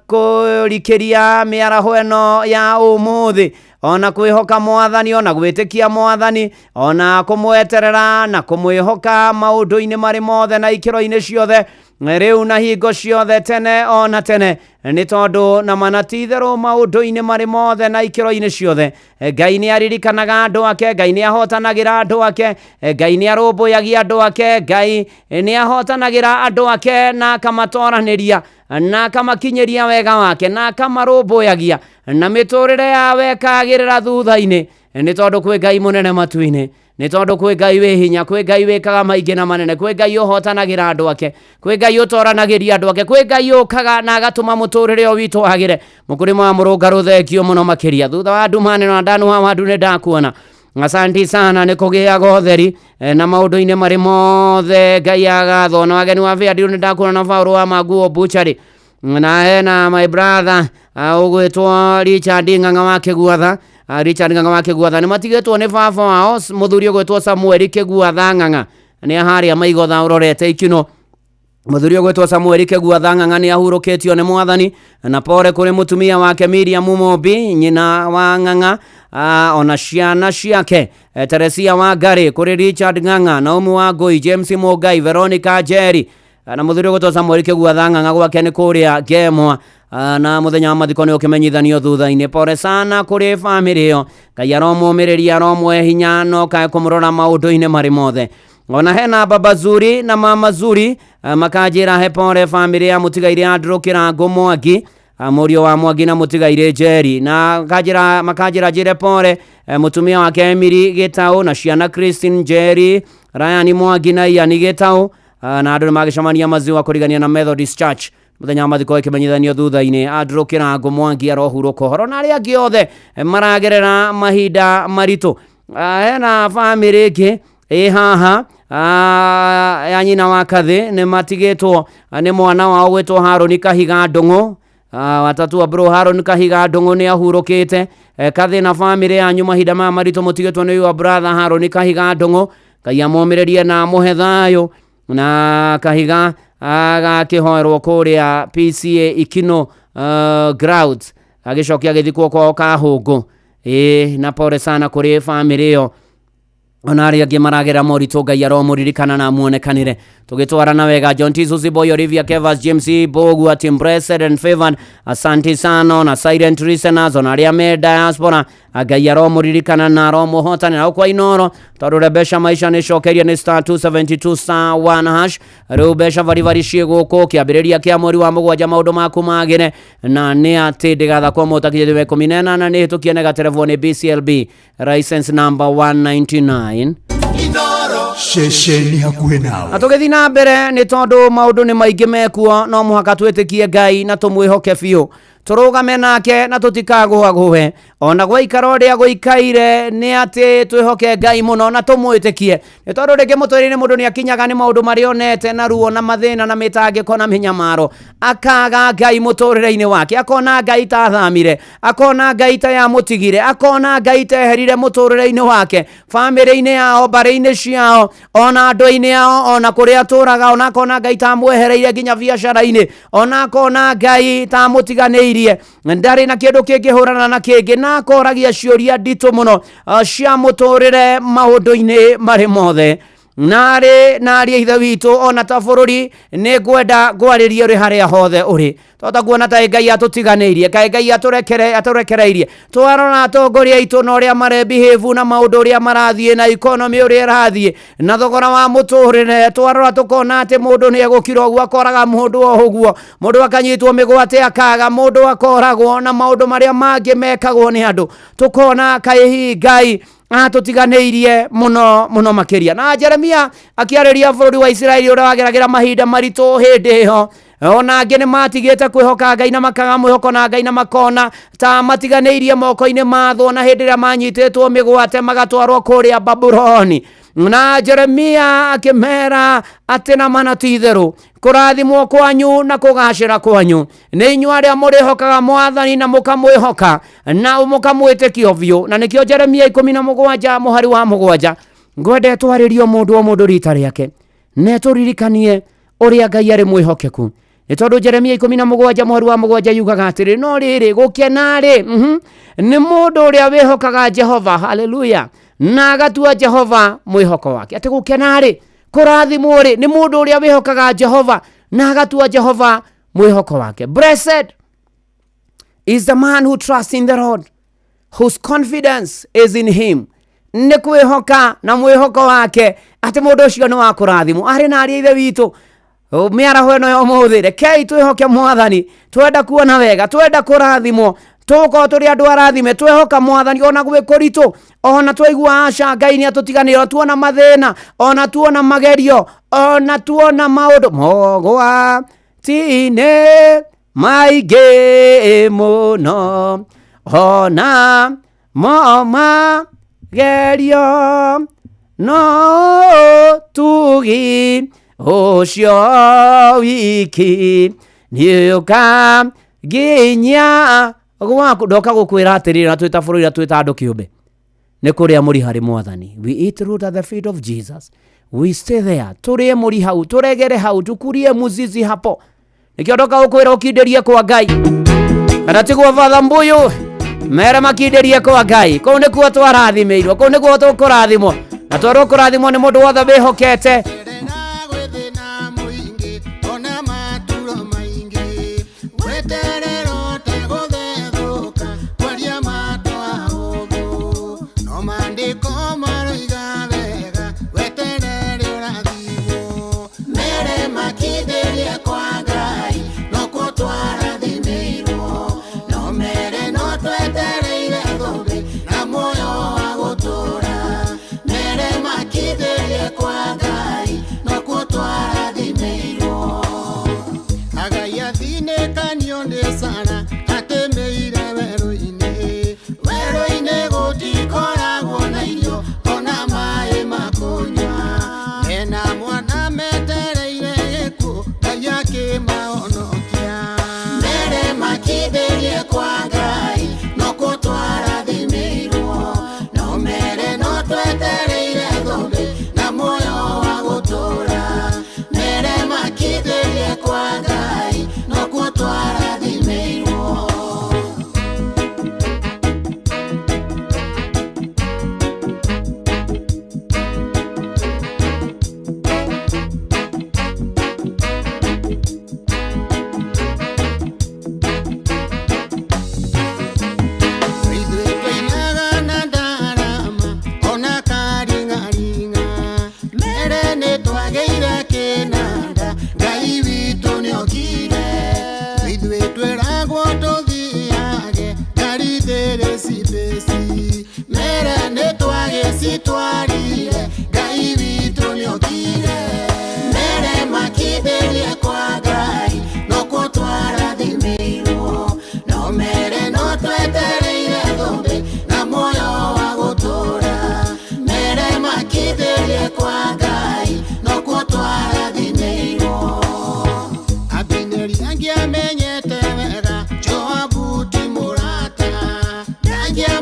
kũrikĩria mĩaraho ĩno ya ũmũthĩ, ona kwĩhoka Mwathani, ona gwĩtĩkia Mwathani, ona kũmweterera na kũmwĩhoka maũndũ-inĩ marĩ mothe na ikĩro-inĩ ciothe rĩu na hingo ciothe tene ona tene, nĩ tondũ na manatitherũ maũndũ-inĩ marĩ mothe na ikĩro-inĩ ciothe. Ngai nĩ aririkanaga andũ ake, Ngai nĩ ahotanagĩra andũ ake, Ngai nĩ arũmbũyagia andũ ake, Ngai nĩ ahotanagĩra andũ ake na akamatoranĩria na akamakinyĩria wega wake na akamarũmbũyagia na mĩtũrĩre yawe ĩkagĩrĩra thutha-inĩ, nĩ tondũ kwĩ Ngai mũnene matu-inĩ, nĩ tondũ kwĩ Ngai wĩ hinya, kwĩ Ngai wĩkaga maingĩ na manene, kwĩ Ngai ũhotanagĩra andũ ake, kwĩ Ngai ũtoranagĩria andũ ake, kwĩ Ngai ũkaga na agatũma mũtũrĩre o witũ wagĩre. Mũkũrĩma wa Mũrũngarũ thengio mũno makĩria, thutha wa nduma neno na ndanuha wandu nĩ ndakuona. Asanti sana nĩ kũgĩaga ũtheri na maũndũ-inĩ marĩ mothe. Ngai agatho na wageni wa Vĩa nĩ ndakuona na Paul wa Maguo Butchery, na hena my brother ũgwĩtwo Richard Ng'ang'a wa Kĩguatha. Richard Ng'ang'a wa Kĩguatha nĩ matigĩtwo nĩ baba wao mũthuri ũgwĩtwo Samuel Kĩguatha Ng'ang'a, nĩ harĩa maigotha ũrorete ikino. Mũthuri ũgwĩtwo Samuel Kĩguatha Ng'ang'a nĩ ahurũkĩtio nĩ Mwathani, na pore kũrĩ mũtumia wake Miriam Mombi nyina wa Ng'ang'a, ona ciana ciake Teresia wa Ngari, kũrĩ Richard Ng'ang'a, Naomi wa Ngui, James Mũngai, Veronica Njeri, na mũthuri ũgwĩtwo Samuel Kĩguatha Ng'ang'a gwake nĩ kũrĩa Ngemwa, na mũthenya wa mathiko nĩ ũkĩmenyithanio thutha-inĩ. Pore sana kũrĩ bamĩrĩ ĩyo, Ngai aromũmĩrĩria aromwe hinya no kae kũmũrora maũndũ-inĩ marĩ mothe. Ona hena baba Zuri na mama Zuri makanjĩra he pore bamĩrĩ ya mũtigaire Andrew Kĩrango Mwangi, mũriũ wa Mwangi na mũtigaire Njeri, na makanjĩra njĩre pore mũtumia wake Emily Gĩtaũ na ciana Christine Njeri, Ryan Mwangi na Ian Gĩtaũ, na andũ nĩ magĩcemania maziwa kũrigania na Methodist Church mũthenya wa mathiko ĩkĩmenyithanio thutha-inĩ. Andrew Kĩrango Mwangi arohurũka ũhoro na arĩa angĩ othe maragerera mahinda maritũ. Hena bamĩrĩ ĩngĩ ĩ haha ya nyina wa Kathĩ nĩ matigĩtwo nĩ mwana wao gwĩtwo Harũni Kahiga Ndũng'ũ, watatu wa bro Harũni Kahiga Ndũng'ũ nĩ ahurũkĩte. Kathĩ na bamĩrĩ yanyu mahinda maya maritũ mũtigĩtwo nĩ wa brother Harũni Kahiga Ndũng'ũ, Ngai amũmĩrĩrie na amũhe thayũ, na Kahiga agakĩhoerwo kũrĩa PCA Ikino grounds agĩcokia agĩthikwo kwao Kahũngũ. Na pore sana kũrĩ bamĩrĩ ĩyo, ona arĩa angĩ maragera moritũ Ngai aromũririkana na muonekanire. Tũgĩtwarana wega John Tisus Boy, Olivia Kevas, James Bogu, Tim Blessed and Favored, asante sana na silent listeners, ona arĩa me diaspora, Ngai aromũririkana na aromũhotanĩra kwa Inoro. Tondũ mbeca maisha nĩ cokeria nĩ star 272 star 1 hash. Rĩu mbeca bari ciĩ gũkũ kĩambĩrĩria kĩa mweri wa mũgwanja maũndũ maku magĩre, na nĩ atĩ ndĩgatha kwa mũtakinyĩria 18 na nĩ hĩtũkie nega telefoni BCLB license number 199 Shesheni hakuhĩ nawe. Na tũgĩthiĩ na mbere nĩ tondũ maũndũ nĩ maingĩ mekuo, no mũhaka twĩtĩkie Ngai na tũmwĩhoke biũ, tũrũgame nake na tũtikagũagũe. Ona gwaikara ũrĩa gũikaire nĩ atĩ twĩhoke Ngai mũno na tũmwĩtĩkie, nĩ tondũ rĩngĩ mũtũrĩre mũndũ nĩ akinyaga nĩ maũndũ marĩa onete na ruo na mathĩna na mĩtangĩko na mĩnyamaro, akaga Ngai mũtũrĩre-inĩ wake, akona Ngai ta athamire, akona Ngai ta yamũtigire, akona Ngai ta eherire mũtũrĩre-inĩ wake, bamĩrĩ-inĩ yao, mbarĩ-inĩ ciao, ona andũ-inĩ yao, ona kũrĩa atũraga, ona akona Ngai ta amwehereire nginya biacara-inĩ, ona akona Ngai ta amũtiganĩirie, ndarĩ na kĩndũ kĩngĩhũrana na kĩngĩ, na akoragia ciũria nditũ mũno cia mũtũrĩre maũndũ-inĩ marĩ mothe. Narĩ ithe witũ ona ta bũrũri nĩ ngwenda ngwarĩrie ũrĩ harĩa hothe ũrĩ, tondũ kuona ta Ngai atũtiganĩirie, kaĩ Ngai atũrekereirie, twarora atongoria aitũ na ũrĩa marebehave na maũndũ ũrĩa marathiĩ na economy ũrĩa ĩrathiĩ na thogora wa mũtũrĩre, twarora tũkona atĩ mũndũ nĩ egũkira ũguo, akoraga mũndũ o ũguo, mũndũ akanyitwo mĩgwate akaga, mũndũ akoragwo na maũndũ marĩa mangĩ mekagwo nĩ andũ, tũkona kaĩ Ngai tũtiganĩirie mũno makĩria. Na Jeremia akĩarĩria bũrũri wa Isiraeli ũrĩa wageragĩra mahinda maritũ hĩndĩ ĩyo, ona angĩ nĩ matigĩte kwĩhoka Ngai na makaga mwĩhoko na Ngai na makona ta matiganĩirie moko-inĩ mathwo na hĩndĩ ĩrĩa manyitĩtwo mĩgwate magatwarwo kũrĩa Babuloni. Na Jeremia akĩmera atĩ na mana ti itherũ kũrathimwo kwanyu na kũgacĩra kwanyu nĩ inyuĩ arĩa mũrĩhokaga Mwathani na mũkamwĩhoka na mũkamwĩtĩkia biũ. Na nĩkĩo Jeremia 17 mũhari wa 7 ngwende twarĩrio mũndũ o mũndũ rita rĩake na tũririkanie ũrĩa Ngai arĩ mwĩhokeku. Nĩ tondũ Jeremia 17 mũhari wa 7 yugaga atĩrĩ no rĩrĩ gũkena rĩ nĩ mũndũ ũrĩa wĩhokaga Jehova. Haleluya. Na agatua Jehova mwĩhoko wake. Atĩ gũkena rĩ kũrathimwo rĩ nĩ mũndũ ũrĩa wĩhokaga Jehova na agatua Jehova mwĩhoko wake. Blessed is the man who trusts in the Lord, whose confidence is in him. Nĩ kwĩhoka na mwĩhoko wake atĩ mũndũ ũcio nĩ wa kũrathimwo. Arĩ na ariĩ ithe witũ mĩaraho ĩno ya ũmũthĩ rekei twĩhoke Mwathani, twenda kuona wega, twenda kũrathimwo, tũkorwo tũrĩ andũ arathime, twĩhoka Mwathani ona gwĩ kũritũ, ona twaigua aca Ngai nĩ atũtiganĩra, tuona mathĩna, ona tuona magerio, ona tuona maũndũ mogwati-inĩ maingĩ mũno, ona magerio no tugi ũcio wiki nĩũka nginya gwaku. Ndoka gũkwĩra atĩrĩrĩ na twĩta bũrũri na twĩta andũ kĩũmbe nĩ kũrĩa mũri harĩ Mwathani. We eat root at the feet of Jesus, we stay there, tũrĩe mũri hau, tũregere hau, tukurie muzizi hapo. Nĩkĩo ndoka gũkwĩra ũkindĩrie kwa Ngai kana tigwo Father Mbuyu mere makindĩrie kwa Ngai. Kũu nĩkuo twarathimĩirwo, kũu nĩkuo tũkũrathimwo na twarwo kũrathimwo nĩ mũndũ wothe wĩhokete.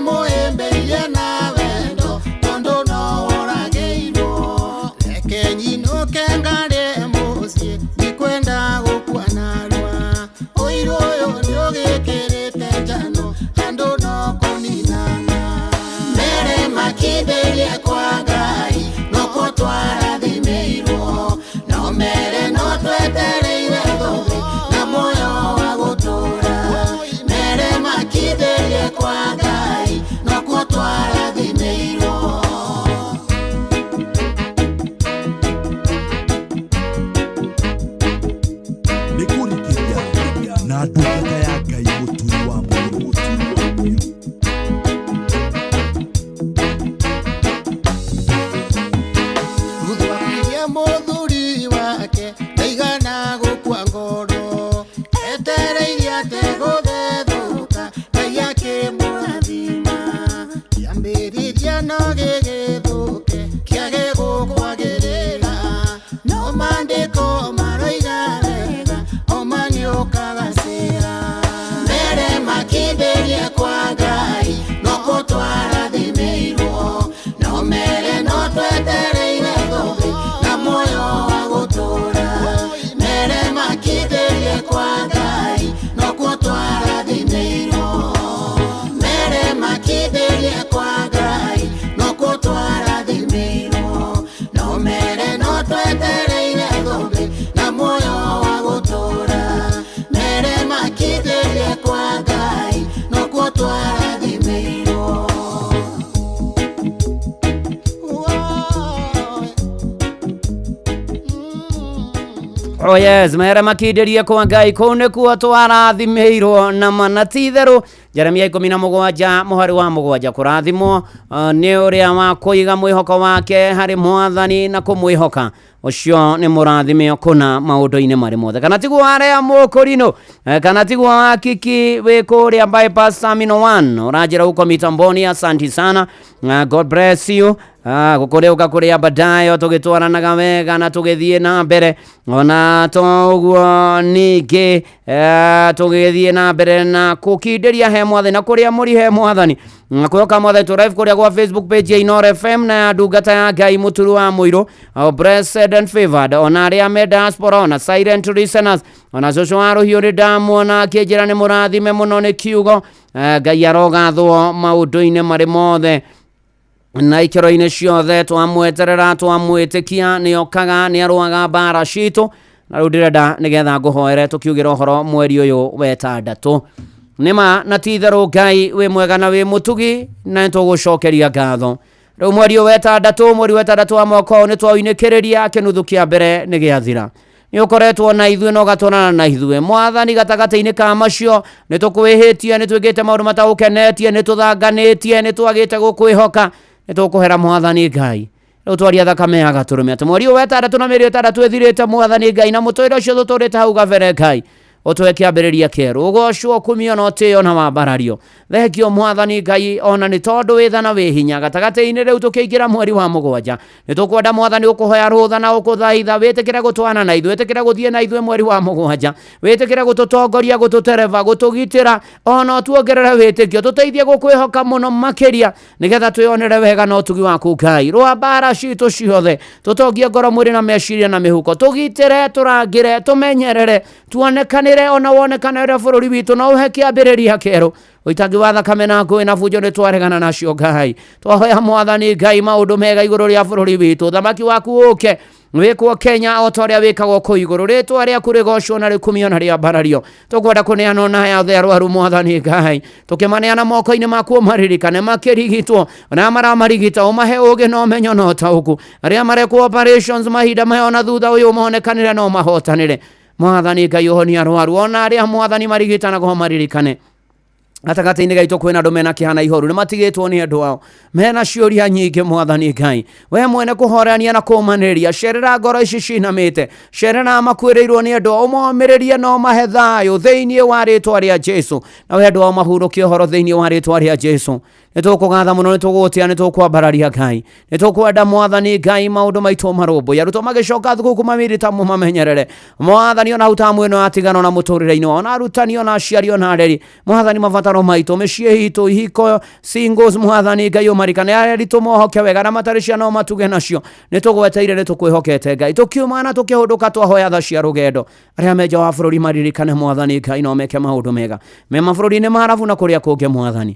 Moembe na wendo tondo no Oh yes, mere makinderie kwa Ngai kune kuo twarathimirwo na manatitheru. Jeremia 17 muhari wa 7 kurathimwo ni uria wa kuiga mwihoko wake hari Mwathani na kumwihoka ucio ni murathime kuna maundu-ini mari mothe kana tiguo aria mukurino kana tiguo akiki we kuria bypass Terminal 1 urajira uko mitamboni. Asante sana, God bless you. Gukore ukakuria badayo tugitwaranaga wega na tugithie na mbere ona toguo ningi tugithie na mbere na kukinderia he Mwathani na kuria muri he Mwathani kuyoka Mwathani tu live kuria kwa Facebook page ya Inoro FM na ndungata ya Ngai muturu wa muiro blessed and favored ona aria me diaspora ona silent listeners ona coco wa ruhiuri ndamwona kinjira ni murathime muno ni kiugo Ngai arogathwo maundu-ini mari mothe na ikero-ini ciothe twamweterera twamwitikia ni okaga ni arwaga bara citu na riu ndirenda nigetha nguhoere tukiugira uhoro mweri uyu wetandatu nima na titharu Ngai wi mwega na wi mutugi na tugucokeria ngatho. Riu mweri wetandatu wa mwaka ni twawinekeriria kinuthu kia mbere ni giathira ni ukoretwo na ithuĩ no gatwarana na ithuĩ Mwathani gatagata-inĩ ka macio ni tukwĩhĩtie ni twĩkĩte maũndũ matagũkenetie ni tuthanganĩtie ni twagĩte gũkwĩhoka ni tukuhera Mwathani Ngai riu twaria thakame ya Gatũrũme ati mweri wetandatu na mĩeri ĩtandatũ ĩthirĩte Mwathani Ngai na mũtũrĩre ũcio tũtũrĩte hau gabere Ngai utwe kĩambĩrĩria kĩerũ ũgocwo kumio na ũtĩo na wambarario. Thengio Mwathani Ngai ona nĩ tondũ wĩtha na wĩhinya gatagatĩ-inĩ rĩu tũkĩingĩra mweri wa 7 nĩ tũkwenda Mwathani ũkũhoya rũtha na ũkũthaitha wĩtĩkĩre gũtwana na ithuĩ wĩtĩkĩre gũthiĩ na ithuĩ mweri wa 7 wĩtĩkĩre gũtũtongoria gũtũtereva gũtũgitĩra ona tuongerere wĩtĩkio tũteithie gũkwĩhoka mũno makĩria nĩgetha twĩonere wega na ũtugi waku Ngai rwa mbara citũ ciothe tũtongie ngoro mwĩrĩ na meciria na mĩhuko tũgitĩre tũrangĩre tũmenyerere tuonekanĩre ona wonekanĩre bũrũri witũ na ũhe kĩambĩrĩria kĩerũ uitangi wa thakame na ngũĩ na bunjo nĩ twaregana nacio Ngai twahoya Mwathani Ngai maũndũ mega igũrũ rĩa bũrũri witũ thamaki waku ũke wĩkwo Kenya o ta ũrĩa wĩkagwo kũ igũrũ rĩtwa rĩaku rĩgocwo na rĩkumio na rĩambarario tũkwenda kũneana ona yothe arwaru Mwathani Ngai tũkĩmaneana moko-inĩ maku maririkane makĩrigitwo na maramarigita ũmahe ũũgĩ na ũmenyo na ũtaũku arĩa marekwo operations mahinda maya ona thutha ũyũ monekanĩre no mahotanĩre Mwathani Ngai ũhonia arwaru ona arĩa Mwathani marigitanagwo maririkane gatagatĩ-inĩ gaitũ kwĩna andũ mena kĩhana ihoru nĩ matigĩtwo nĩ andũ ao mena ciũria nyingĩ Mwathani Ngai we mwene kũhorania na kũmanĩrĩria cerera ngoro ici cinamĩte cerera makuĩrĩirwo nĩ andũ ũmomĩrĩrie no mahe thayũ thĩinĩ wa rĩtwa rĩa Jesũ na we andũ ao mahurũkie ũhoro thĩinĩ wa rĩtwa rĩa Jesũ nĩ tũkũgatha mũno nĩ tũgũtĩa nĩ tũkwambararia Ngai nĩ tũkwenda Mwathani Ngai maũndũ maitũ marũmbũiya arutwo magĩcoka thukuru mamĩrĩta mamenyerere Mwathani ona utamu ĩno atigana na mũtũrĩre-inĩ ona arutani ona aciari ona areri Mwathani mabataro maitũ mĩciĩ itũ ihiko singles Mwathani Ngai ũmarikane arĩa tũmohoke wega na matarĩ ciana matuge nacio nĩ tũgweteire nĩ tũkwĩhokete Ngai tũkiuma na tũkĩhũndũka twahoya tha cia rũgendo arĩa menja wa bũrũri maririkane Mwathani Ngai no meke maũndũ mega me mabũrũri-inĩ marabu na kũrĩa kũngĩ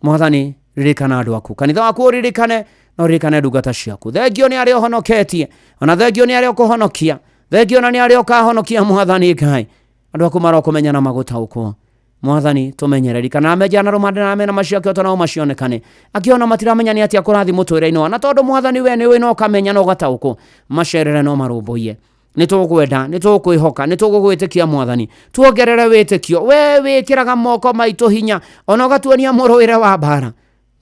Mwathani ririkana andũ aku kanitha waku ririkane no ririkane ndungata ciaku thengio nĩ arĩa ũhonoketie ona thengio nĩ arĩa ũkũhonokia thengio na nĩ arĩa ũkahonokia Mwathani Ngai andũ aku marokũmenya na magũtaũkwo Mwathani tũmenyereri kana meja na rũmande na mena maciakio tona macionekane akiona matiramenya nĩ atia kũrathi mũtũrĩre-inĩ na tondũ Mwathani we nĩ no kamenya no gataũkwo macerere no marũmbũiye nĩ tũkwenda nĩ tũkwĩhoka nĩ tũgũgwĩtĩkia Mwathani tuongerere wĩtĩkio we wĩkĩraga moko maitũ hinya ona ũgatuonia mũrũĩre wa mbara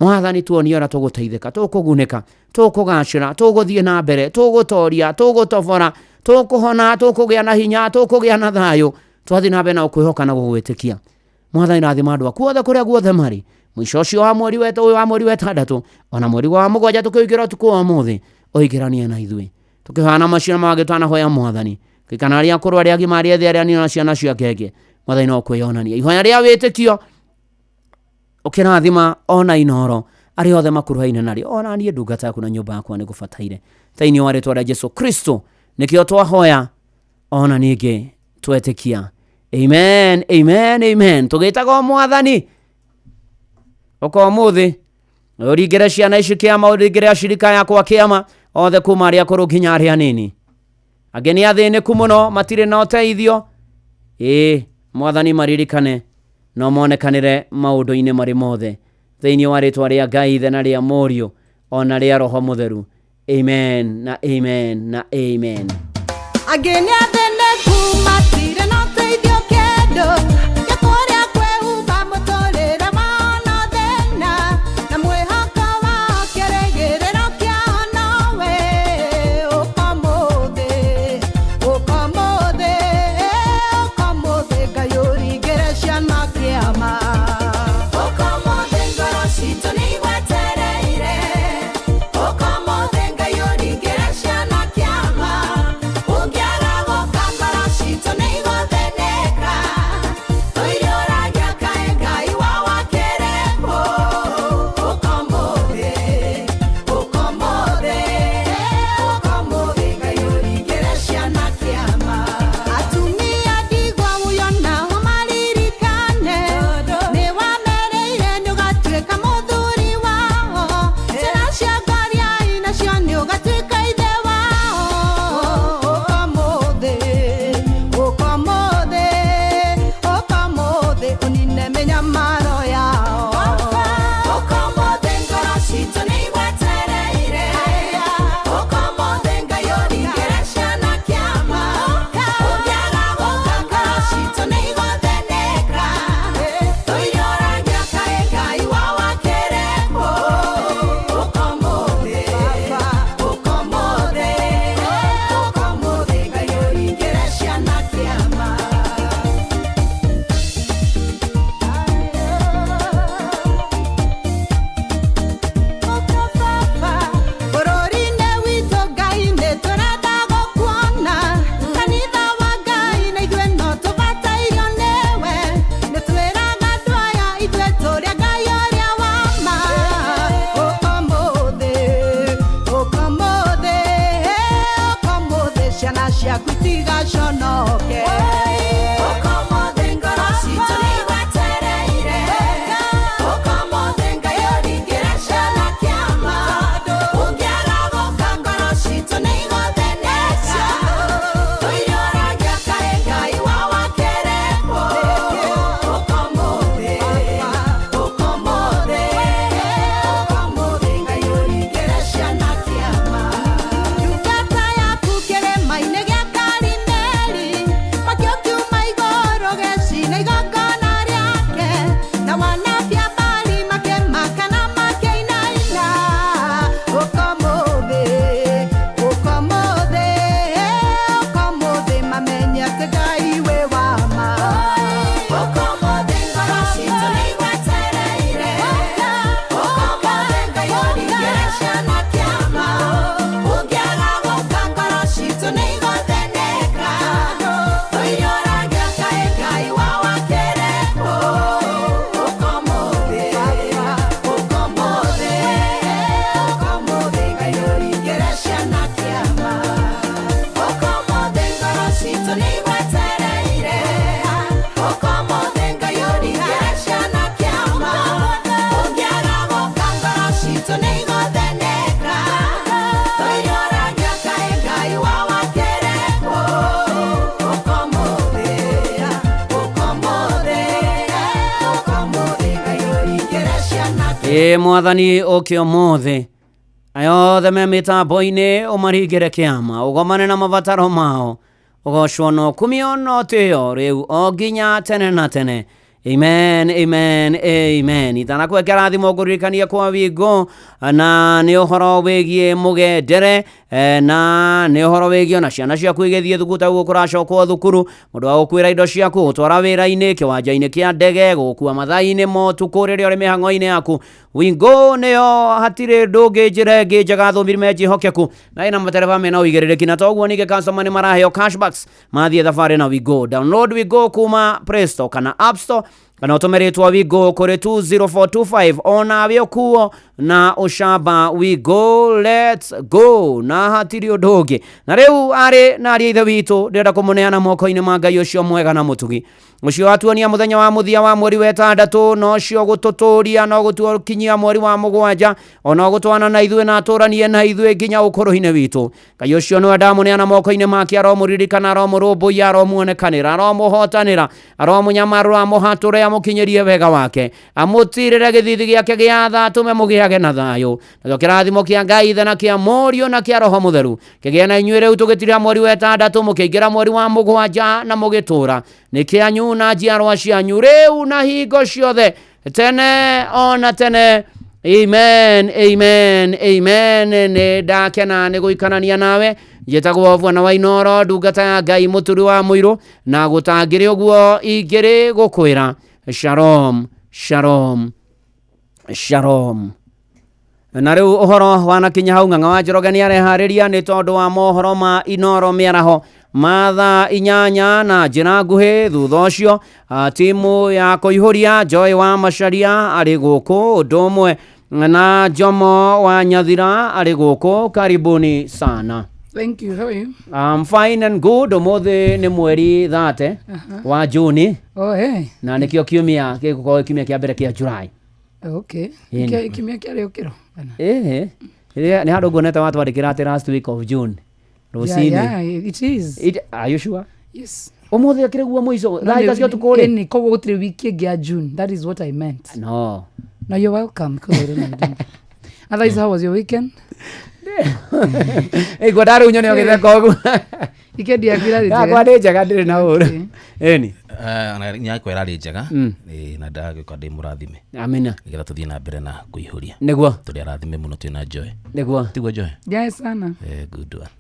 Mwathani tuonie ona tũgũteithĩka tũkũgunĩka tũkũgacĩra tũgũthiĩ na mbere tũgũtoria tũgũtobora tũkũhona tũkũgĩa na hinya tũkũgĩa na thayũ twathiĩ na mbere na kwĩhoka na gũgwĩtĩkia Mwathani rathima andũ aku othe kũrĩa guothe marĩ mũico ũcio wa mweri wetandatu ona mweri wa 7 tũkĩingĩra ũtukũ wa ũmũthĩ ũingĩranie na ithuĩ tũkĩhana macio magĩtanahoya Mwathani gĩkana rĩa kũrũ arĩa agima arĩa ethĩ arĩa nini na ciana cia ngenge Mwathani no kwĩyonania ihoya rĩa wĩtĩkio ũkĩrathima ona Inoro arĩa othe makuruhaine narĩ ona niĩ ndungata yaku na nyũmba yakwa nĩ gũbataire thĩinĩ wa rĩtwa rĩa Jesũ Kristo nĩkĩo twahoya ona ningĩ twetĩkia amen amen amen tũgĩtaga Mwathani ũko ũmũthĩ ũringĩre ciana ici kĩama ũringĩre acirika yakwa kĩama othe kuma arĩa akũrũ nginya arĩa anini angĩ nĩ athĩnĩku mũno matirĩ na ũteithio Mwathani maririkane no monekanĩre maũndũ-inĩ marĩ mothe thĩinĩ wa rĩtwa rĩa Ngai ithe na rĩa Mũriũ ona rĩa Roho Mũtheru amen na amen na amen angĩ nĩ athĩnĩku mwathani okio mothe ayothe me mitambo-ini umaringire kĩama ugomane na mabataro mao ugocwo no kumio no tĩo rĩu o nginya tene na tene. Amen, amen, amen. Itanakwekera thimo ngũririkanie kwa wingo na nĩ ũhoro wĩgiĩ mũgendere na nĩ ũhoro wĩgiĩ na ciana ciaku igĩthiĩ thukuta gũkũracokwo thukuru mũndũ wa gũkuĩra indo ciaku gũtwara wĩra-inĩ kĩwanja-inĩ kĩa ndege gũkua mathaa-inĩ motukũ rĩrĩa ũrĩ mĩhang'o-inĩ yaku. Wingo nĩyo hatirĩ ndũngĩ njĩra ĩngĩ njega thũmbirime njĩhokeku na ĩna matereba mena ũigĩrĩrĩki na toguo ningĩ customer nĩ maraheo cashbacks mathiĩ thabarĩ na Wingo. Download Wingo kuma Play Store kana App Store kana ũtũmĩrĩtwo Wingo kũrĩ 20425 onawe ũkuo na ũcamba. Wingo, let's go na hatirĩ ũndũ ũngĩ. Na rĩu arĩ na ariĩ ithe witũ ndĩrenda kũmũneana moko-inĩ ma Ngai ũcio mwega na mũtugi ũcio watuonia mũthenya wa mũthia wa mweri wa ĩtandatũ no cio gũtũtũria no gũtũkinyia mweri wa mũgwanja ona gũtwana na ithuĩ na atũranie na ithuĩ nginya ũkũrũ-inĩ witũ. Ngai ũcio nĩwe ndamũneana moko-inĩ make aromũririkana aromũrũmbũiya aromũonekanĩra aromũhotanĩra aromũnyamarũra amũhatũre amũkinyĩrie wega wake amũtirĩre gĩthithi gĩake gĩa tha atũme mũgĩage na thayũ. Nakĩo kĩrathimo kĩa Ngai ithe na kĩa Mũriũ na kĩa Roho Mũtheru kĩgĩe na inyuĩ rĩu tũgĩtirĩra mweri wa ĩtandatũ mũkĩingĩra mweri wa mũgwanja na mũgĩtũra nĩ kĩanyu na njiarwa cianyu rĩu na hingo ciothe tene ona tene. Amen, amen, amen. Nĩ ndakena nĩ gũikarania nawe njĩtagwo Bwana wa Inoro ndungata ya Ngai mũturi wa mũirũ na gũtangĩrĩ ũguo ingĩrĩ gũkwĩra shalom shalom shalom. Na rĩu ũhoro wanakinya hau Ng'ang'a wa Njoroge nĩ areharĩria nĩ tondũ wa mohoro ma Inoro mĩaraho mathaa 8 na njĩra nguhĩ thutha ũcio timu ya kũihũria Joy wa Macharia arĩ gũkũ ũndũ ũmwe na Jomo wa Nyathira arĩ gũkũ. Karibuni sana. Thank you. How are you? I'm fine and good. Ũmũthĩ nĩ mweri 30 wa Juni. Oh, hey. Na nĩkĩo kiumia gĩgũkorwo kiumia kĩa mbere kĩa July. Okay. Kiumia kĩarĩ ũkĩro. Nĩ handũ nguonete watwandĩkĩra atĩ last week of June. Yeah, it is. Are you sure? Yes. Ũmũthĩ akĩrĩ guo mũico thaa cio tukũrĩ ni koguo gũtirĩ wiki ĩngĩ ya June. That is what I meant. No, you're welcome because I don't know. Otherwise, how was your weekend? Ĩgwa ndarĩ unyo nĩ ũgĩtheka ũguo. Weekend yaku ĩrarĩ njega. Yakwa nĩ njega ndĩrĩ na ũru. Eni. Ona nyakwa ĩrarĩ njega. Na ndagĩkorwo ndĩ mũrathime. Amina. Nĩgetha tũthiĩ na mbere na kũihũria. Nĩguo. Tũrĩ arathime mũno twĩna Joy. Nĩguo. Tiguo Joy? Yes sana. Good one.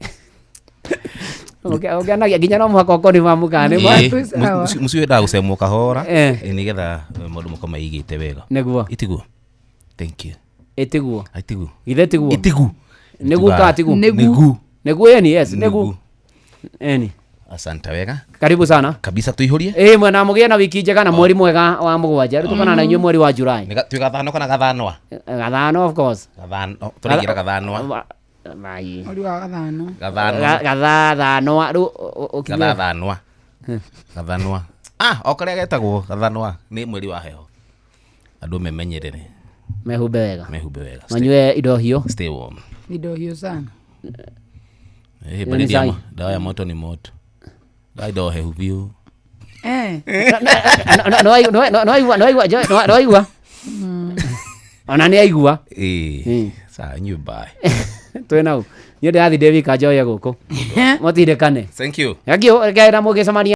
Okay, nagia nginya no mũhaka ũkoni mamũkane. Mũciĩ ndagũcemwo kahora nĩgetha maũndũ makoma igĩte wega. Nĩguo. Itiguo. Thank you. Itiguo. Itiguo. Ithe tiguo. Itiguo. Nĩguo ka tiguo. Nĩguo. Nĩguo yani yes. Nĩguo. Eni. Asante wega. Karibu sana. Kabisa tuihurie. Mwena mũgĩe na wiki njega na mweri mwega wa mũgwanja. Tukana na inyuĩ mweri wa July. Gathano kana gathanwa? Gathano of course. Gathano. Tũrĩgira gathanwa. Mai. Ori wa gathano. Gathanwa. Ukimya. Gathanwa. Okorĩa getagwo gathanwa nĩ mweri wa heho. Andũ memenyerere. Mehumbe wega. Manyue indo hiũ. Stay warm. Indo hiũ sana. Baridi dawa ya moto ni moto. Indo hehu biũ. No aigua. Ona nĩ aigua. Sawa nyumba. Twĩ nau. Niĩ ndĩrathi David Kanjoya gũkũ. Mũtindĩkane. Thank you. Ngĩra mũgĩcemania